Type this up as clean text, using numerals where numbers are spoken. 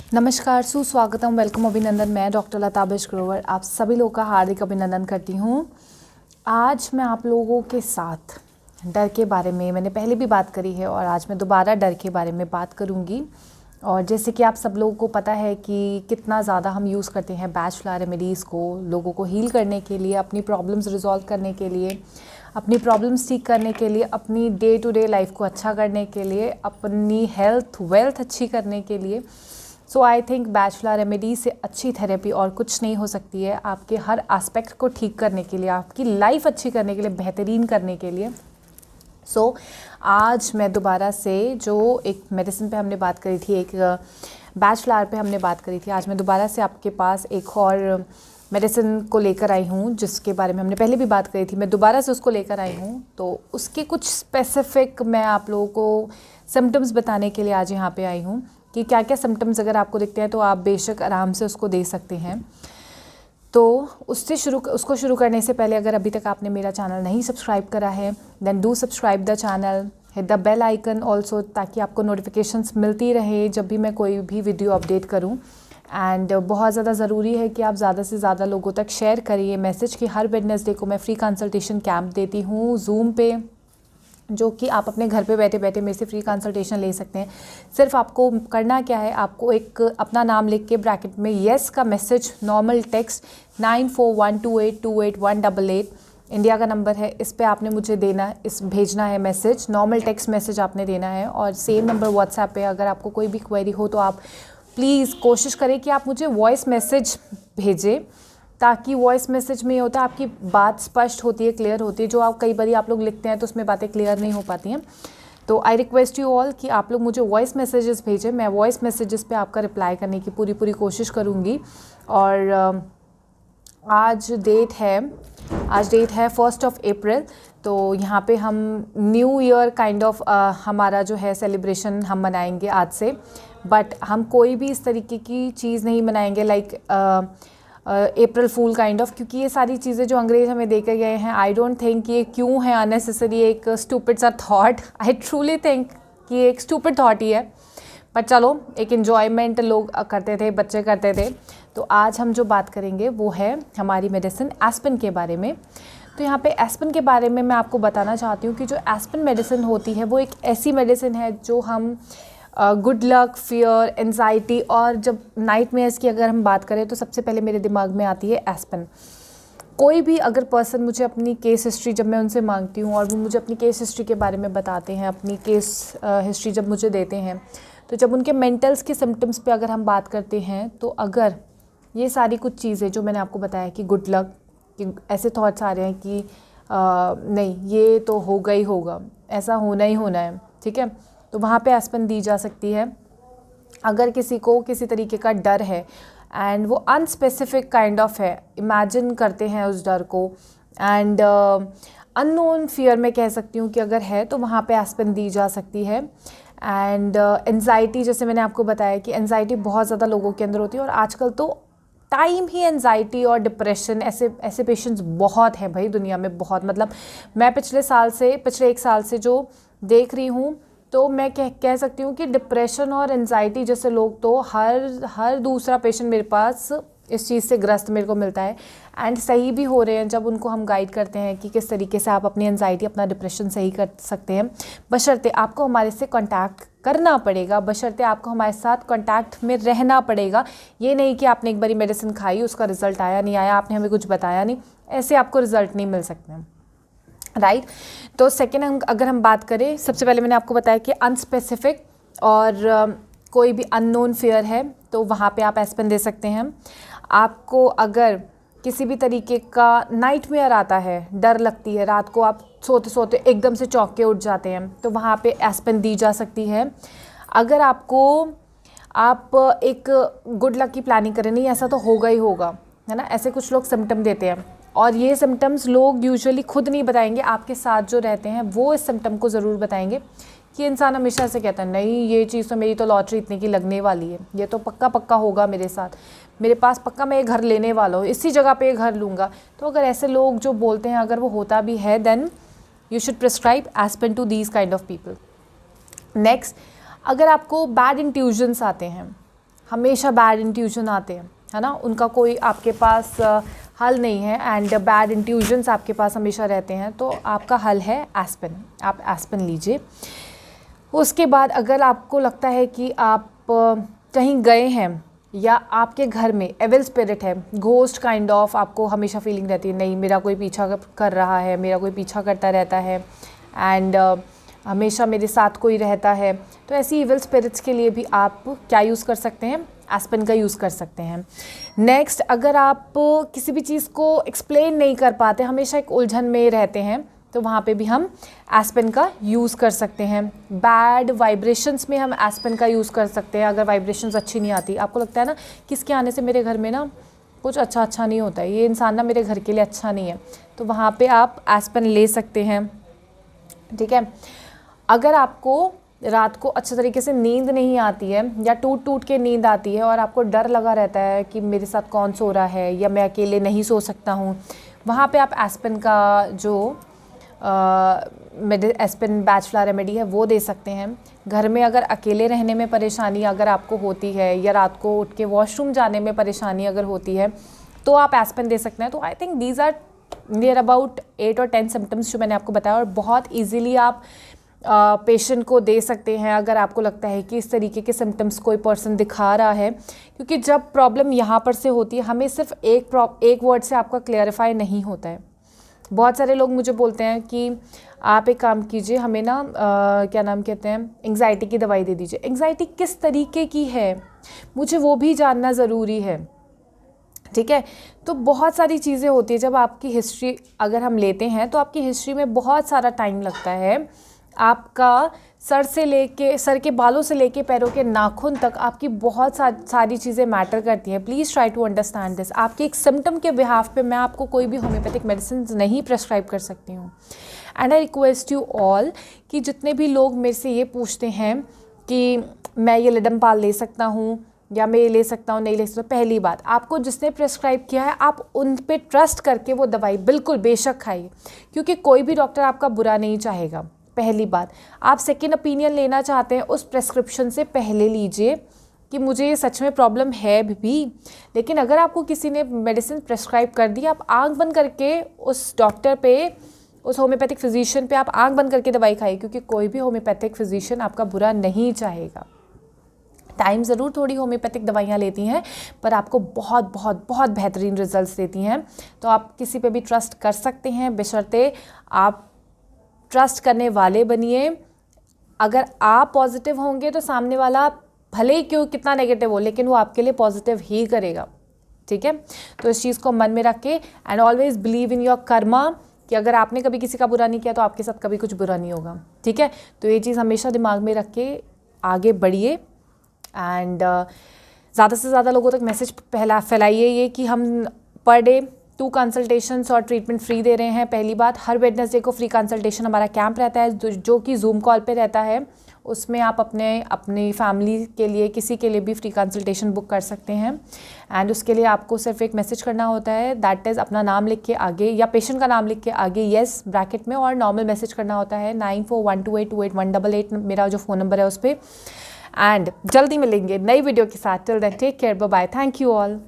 नमस्कार, सुस्वागतम, वेलकम, अभिनंदन। मैं डॉक्टर लता ग्रोवर आप सभी लोगों का हार्दिक अभिनंदन करती हूँ। आज मैं आप लोगों के साथ डर के बारे में, मैंने पहले भी बात करी है और आज मैं दोबारा डर के बारे में बात करूँगी। और जैसे कि आप सब लोगों को पता है कि कितना ज़्यादा हम यूज़ करते हैं बैचलर रेमेडीज़ को लोगों को हील करने के लिए, अपनी प्रॉब्लम्स रिजॉल्व करने के लिए, अपनी प्रॉब्लम्स ठीक करने के लिए, अपनी डे टू डे लाइफ को अच्छा करने के लिए, अपनी हेल्थ वेल्थ अच्छी करने के लिए। सो आई थिंक बैचलर रेमेडी से अच्छी थेरेपी और कुछ नहीं हो सकती है आपके हर एस्पेक्ट को ठीक करने के लिए, आपकी लाइफ अच्छी करने के लिए, बेहतरीन करने के लिए। सो आज मैं दोबारा से जो एक मेडिसिन पे हमने बात करी थी, एक बैचलर पे हमने बात करी थी, आज मैं दोबारा से आपके पास एक और मेडिसिन को लेकर आई हूँ जिसके बारे में हमने पहले भी बात करी थी। मैं दोबारा से उसको लेकर आई हूँ, तो उसके कुछ स्पेसिफिक मैं आप लोगों को सिम्टम्स बताने के लिए आज यहाँ पे आई हूँ कि क्या क्या सिम्टम्स अगर आपको दिखते हैं तो आप बेशक आराम से उसको दे सकते हैं। तो उसको शुरू करने से पहले अगर अभी तक आपने मेरा चैनल नहीं सब्सक्राइब करा है then do subscribe the channel, hit the bell icon also, ताकि आपको नोटिफिकेशंस मिलती रहे जब भी मैं कोई भी वीडियो अपडेट करूं। एंड बहुत ज़्यादा ज़रूरी है कि आप ज़्यादा से ज़्यादा लोगों तक शेयर करिए मैसेज कि हर वेडनेसडे को मैं फ्री कंसल्टेशन कैंप देती हूँ जूम पे, जो कि आप अपने घर पे बैठे बैठे मेरे से फ्री कंसल्टेशन ले सकते हैं। सिर्फ आपको करना क्या है, आपको एक अपना नाम लिख के ब्रैकेट में येस का मैसेज नॉर्मल टेक्स्ट 9412828188 इंडिया का नंबर है, इस पे आपने मुझे भेजना है मैसेज, नॉर्मल टेक्स्ट मैसेज आपने देना है। और सेम नंबर व्हाट्सएप पे अगर आपको कोई भी क्वेरी हो तो आप प्लीज़ कोशिश करें कि आप मुझे वॉइस मैसेज भेजें, ताकि वॉइस मैसेज में ये होता है आपकी बात स्पष्ट होती है, क्लियर होती है। जो आप कई बार आप लोग लिखते हैं तो उसमें बातें क्लियर नहीं हो पाती हैं। तो आई रिक्वेस्ट यू ऑल कि आप लोग मुझे वॉइस मैसेजेस भेजें, मैं वॉइस मैसेजेस पे आपका रिप्लाई करने की पूरी कोशिश करूँगी। और आज डेट है 1 अप्रैल। तो यहाँ पे हम न्यू ईयर काइंड ऑफ हमारा जो है सेलिब्रेशन हम मनाएंगे आज से। बट हम कोई भी इस तरीके की चीज़ नहीं मनाएंगे like April Fool kind of, क्योंकि ये सारी चीज़ें जो अंग्रेज हमें दे के गए हैं, आई डोंट थिंक ये क्यों है अननेसेसरी एक स्टूपिड सा थॉट। आई ट्रूली थिंक कि एक स्टूपिड थॉट ही है, पर चलो एक इन्जॉयमेंट लोग करते थे, बच्चे करते थे। तो आज हम जो बात करेंगे वो है हमारी मेडिसिन एस्पिन के बारे में। तो यहाँ पे एस्पिन के बारे में मैं आपको बताना चाहती हूँ कि जो एस्पिन मेडिसिन होती है वो एक ऐसी मेडिसिन है जो हम गुड लक, फियर, एंजाइटी और जब नाइटमेयर्स की अगर हम बात करें तो सबसे पहले मेरे दिमाग में आती है एस्पिन। कोई भी अगर पर्सन मुझे अपनी केस हिस्ट्री जब मैं उनसे मांगती हूँ और वो मुझे अपनी केस हिस्ट्री के बारे में बताते हैं, अपनी केस हिस्ट्री जब मुझे देते हैं, तो जब उनके मेंटल्स के सिम्टम्स पे अगर हम बात करते हैं तो अगर ये सारी कुछ चीज़ें जो मैंने आपको बताया कि गुड लक, कि ऐसे थॉट्स आ रहे हैं कि नहीं ये तो होगा ही होगा, ऐसा होना ही होना है, ठीक है, तो वहाँ पे एस्पिन दी जा सकती है। अगर किसी को किसी तरीके का डर है एंड वो अनस्पेसिफिक काइंड ऑफ है, इमेजिन करते हैं उस डर को, एंड अननोन फियर में कह सकती हूँ कि अगर है तो वहाँ पे एस्पिन दी जा सकती है। एंड एंजाइटी, जैसे मैंने आपको बताया कि एंजाइटी बहुत ज़्यादा लोगों के अंदर होती है और आजकल तो टाइम ही एंजाइटी और डिप्रेशन ऐसे पेशेंट्स बहुत हैं भाई दुनिया में, बहुत। मतलब मैं पिछले एक साल से जो देख रही हूँ तो मैं कह सकती हूँ कि डिप्रेशन और एंजाइटी जैसे लोग तो हर दूसरा पेशेंट मेरे पास इस चीज़ से ग्रस्त मेरे को मिलता है। एंड सही भी हो रहे हैं जब उनको हम गाइड करते हैं कि किस तरीके से आप अपनी एंजाइटी, अपना डिप्रेशन सही कर सकते हैं, बशर्ते आपको हमारे से कांटेक्ट करना पड़ेगा, बशर्ते आपको हमारे साथ कांटेक्ट में रहना पड़ेगा। ये नहीं कि आपने एक बारी मेडिसिन खाई, उसका रिजल्ट आया नहीं आया, आपने हमें कुछ बताया नहीं, ऐसे आपको रिजल्ट नहीं मिल सकते हैं, राइट। तो सेकेंड अगर हम बात करें, सबसे पहले मैंने आपको बताया कि अनस्पेसिफिक और कोई भी अननोन फियर है तो वहाँ पे आप एस्पिन दे सकते हैं। आपको अगर किसी भी तरीके का नाइटमेयर आता है, डर लगती है, रात को आप सोते सोते एकदम से चौंक के उठ जाते हैं, तो वहाँ पे एस्पिन दी जा सकती है। अगर आप एक गुड लक की प्लानिंग करें, नहीं ऐसा तो होगा ही होगा, है ना, ऐसे कुछ लोग सिम्टम देते हैं और ये सिम्टम्स लोग यूजुअली खुद नहीं बताएंगे, आपके साथ जो रहते हैं वो इस सिम्टम को ज़रूर बताएंगे। कि इंसान हमेशा से कहता है नहीं ये चीज़ तो, मेरी तो लॉटरी इतने की लगने वाली है, ये तो पक्का होगा मेरे साथ, मेरे पास पक्का मैं ये घर लेने वाला हूँ, इसी जगह पे ये घर लूँगा। तो अगर ऐसे लोग जो बोलते हैं अगर वो होता भी है then you should prescribe aspirin to these kind of people. Next, अगर आपको बैड इंट्यूजन्स आते हैं, हमेशा बैड इंट्यूजन आते हैं, है ना, उनका कोई आपके पास हल नहीं है एंड बैड इंट्यूजन्स आपके पास हमेशा रहते हैं, तो आपका हल है एस्पिन। आप एस्पिन लीजिए। उसके बाद अगर आपको लगता है कि आप कहीं गए हैं या आपके घर में एविल स्पिरिट है, घोस्ट काइंड ऑफ, आपको हमेशा फीलिंग रहती है नहीं मेरा कोई पीछा कर रहा है, मेरा कोई पीछा करता रहता है एंड हमेशा मेरे साथ कोई रहता है, तो ऐसी इविल स्पिरिट्स के लिए भी आप क्या यूज़ कर सकते हैं, एस्पिन का यूज़ कर सकते हैं। नेक्स्ट, अगर आप किसी भी चीज़ को एक्सप्लेन नहीं कर पाते, हमेशा एक उलझन में रहते हैं, तो वहाँ पे भी हम एस्पिन का यूज़ कर सकते हैं। बैड वाइब्रेशंस में हम एस्पिन का यूज़ कर सकते हैं। अगर वाइब्रेशंस अच्छी नहीं आती, आपको लगता है ना किसके आने से मेरे घर में ना कुछ अच्छा नहीं होता है, ये इंसान ना मेरे घर के लिए अच्छा नहीं है, तो वहाँ पे आप एस्पिन ले सकते हैं। ठीक है। अगर आपको रात को अच्छे तरीके से नींद नहीं आती है या टूट के नींद आती है और आपको डर लगा रहता है कि मेरे साथ कौन सो रहा है या मैं अकेले नहीं सो सकता हूँ, वहाँ पे आप एस्पिन का जो एस्पिन बैचलर रेमेडी है वो दे सकते हैं। घर में अगर अकेले रहने में परेशानी अगर आपको होती है या रात को उठ के वॉशरूम जाने में परेशानी अगर होती है, तो आप एस्पिन दे सकते हैं। तो I think these are near about 8 और 10 सिम्टम्स जो मैंने आपको बताया, और बहुत ईजीली आप पेशेंट को दे सकते हैं अगर आपको लगता है कि इस तरीके के सिम्टम्स कोई पर्सन दिखा रहा है। क्योंकि जब प्रॉब्लम यहाँ पर से होती है, हमें सिर्फ एक वर्ड से आपका क्लियरिफाई नहीं होता है। बहुत सारे लोग मुझे बोलते हैं कि आप एक काम कीजिए, हमें ना क्या नाम कहते हैं, एंग्जाइटी की दवाई दे दीजिए। एंग्जाइटी किस तरीके की है मुझे वो भी जानना ज़रूरी है। ठीक है। तो बहुत सारी चीज़ें होती है। जब आपकी हिस्ट्री अगर हम लेते हैं तो आपकी हिस्ट्री में बहुत सारा टाइम लगता है। आपका सर के बालों से लेके पैरों के नाखून तक आपकी बहुत सारी चीज़ें मैटर करती हैं। Please try to understand this. आपके एक सिम्टम के बिहाफ पे मैं आपको कोई भी होम्योपैथिक मेडिसिन नहीं प्रेस्क्राइब कर सकती हूँ। And I request you all कि जितने भी लोग मेरे से ये पूछते हैं कि मैं ये लिडमपाल ले सकता हूँ या मैं ये ले सकता हूँ नहीं ले सकता, पहली बात, आपको जिसने प्रेस्क्राइब किया है आप उन पे ट्रस्ट करके वो दवाई बिल्कुल बेशक खाइए, क्योंकि कोई भी डॉक्टर आपका बुरा नहीं चाहेगा। पहली बात, आप सेकेंड ओपिनियन लेना चाहते हैं उस प्रेस्क्रिप्शन से पहले लीजिए कि मुझे ये सच में प्रॉब्लम है भी। लेकिन अगर आपको किसी ने मेडिसिन प्रेस्क्राइब कर दी, आप आंख बंद करके उस डॉक्टर पे, उस होम्योपैथिक फिजिशियन पे आप आंख बंद करके दवाई खाइए, क्योंकि कोई भी होम्योपैथिक फिजिशियन आपका बुरा नहीं चाहेगा। टाइम ज़रूर थोड़ी होम्योपैथिक दवाइयाँ लेती हैं, पर आपको बहुत बहुत बहुत बेहतरीन रिजल्ट्स देती हैं। तो आप किसी पे भी ट्रस्ट कर सकते हैं, बशर्ते आप ट्रस्ट करने वाले बनिए। अगर आप पॉजिटिव होंगे तो सामने वाला भले ही क्यों कितना नेगेटिव हो, लेकिन वो आपके लिए पॉजिटिव ही करेगा। ठीक है। तो इस चीज़ को मन में रख के and always believe in your Karma, कि अगर आपने कभी किसी का बुरा नहीं किया तो आपके साथ कभी कुछ बुरा नहीं होगा। ठीक है। तो ये चीज़ हमेशा दिमाग में रख के आगे बढ़िए एंड ज़्यादा से ज़्यादा लोगों तक मैसेज फैलाइए ये कि हम पर डे 2 कंसल्टेशंस और ट्रीटमेंट फ्री दे रहे हैं। पहली बात, हर वेडनेसडे को फ्री कंसल्टेशन हमारा कैंप रहता है जो कि जूम कॉल पे रहता है। उसमें आप अपनी फैमिली के लिए, किसी के लिए भी फ्री कंसल्टेशन बुक कर सकते हैं। एंड उसके लिए आपको सिर्फ एक मैसेज करना होता है, दैट इज़ अपना नाम लिख के आगे या पेशेंट का नाम लिख के आगे येस ब्रैकेट में, और नॉर्मल मैसेज करना होता है 9412828188 मेरा जो फ़ोन नंबर है उस पर। एंड जल्दी मिलेंगे नई वीडियो के साथ। Till then take care, bye bye, thank you all.